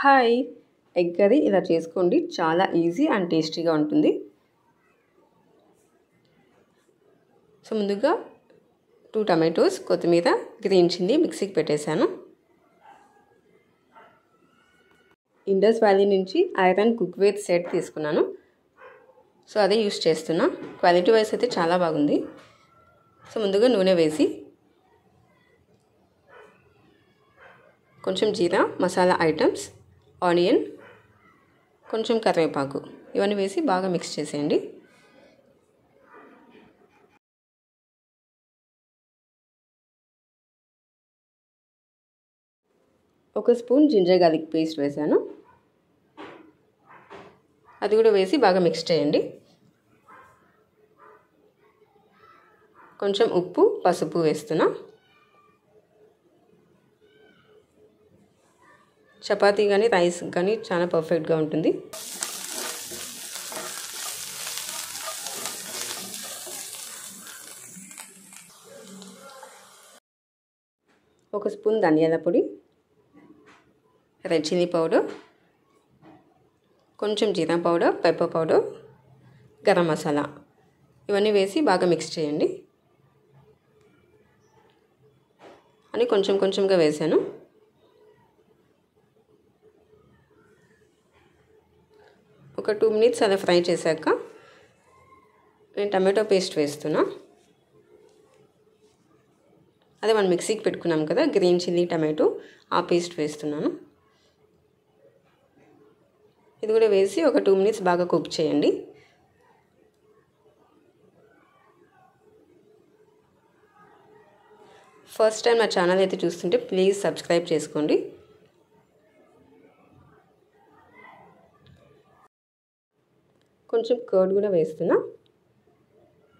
Hi, egg curry ఇలా చేసుకోండి. చాలా ఈజీ అండ్ టేస్టీగా ఉంటుంది. సో ముందుగా 2 టమాటోస్, కొత్తిమీర, గ్రీన్ చిల్లీ మిక్సీకి పెట్టేశాను. ఇండస్ వ్యాలీ నుంచి ఐరన్ కుక్వేర్ సెట్ తీసుకున్నాను. సో అదే యూస్ చేస్తున్నా. క్వాలిటీ వైస్ అయితే చాలా బాగుంది. సో ముందుగా నూనె వేసి కొంచెం జీరా, మసాలా ఐటమ్స్, ఆనియన్, కొంచెం కరివేపాకు ఇవన్నీ వేసి బాగా మిక్స్ చేసేయండి. ఒక స్పూన్ జింజర్ గార్లిక్ పేస్ట్ వేసాను. అది కూడా వేసి బాగా మిక్స్ చేయండి. కొంచెం ఉప్పు, పసుపు వేస్తున్నా. చపాతీ కానీ రైస్ కానీ చాలా పర్ఫెక్ట్గా ఉంటుంది. ఒక స్పూన్ ధనియాల పొడి, రెడ్ చిల్లీ పౌడర్, కొంచెం jeera powder, pepper powder, garam masala ఇవన్నీ వేసి బాగా మిక్స్ చేయండి. అని కొంచెం కొంచెంగా వేసాను. ఒక 2 మినిట్స్ అలా ఫ్రై చేశాక నేను టమాటో పేస్ట్ వేస్తున్నా. అదే మనం మిక్సీకి పెట్టుకున్నాం కదా, గ్రీన్ చిల్లీ టమాటో, ఆ పేస్ట్ వేస్తున్నాను. ఇది కూడా వేసి ఒక 2 మినిట్స్ బాగా కుక్ చేయండి. ఫస్ట్ టైం నా ఛానల్ అయితే చూస్తుంటే ప్లీజ్ సబ్స్క్రైబ్ చేసుకోండి. కొంచెం కర్డ్ కూడా వేస్తున్నా.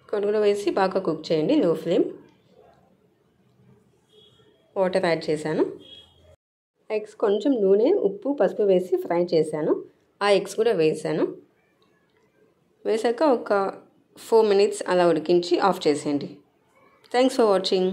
కర్డ్ కూడా వేసి బాగా కుక్ చేయండి, లో ఫ్లేమ్. వాటర్ యాడ్ చేశాను. ఎగ్స్ కొంచెం నూనె, ఉప్పు, పసుపు వేసి ఫ్రై చేశాను. ఆ ఎగ్స్ కూడా వేసాను. వేసాక ఒక 4 మినిట్స్ అలా ఉడికించి ఆఫ్ చేసేయండి. Thanks for watching.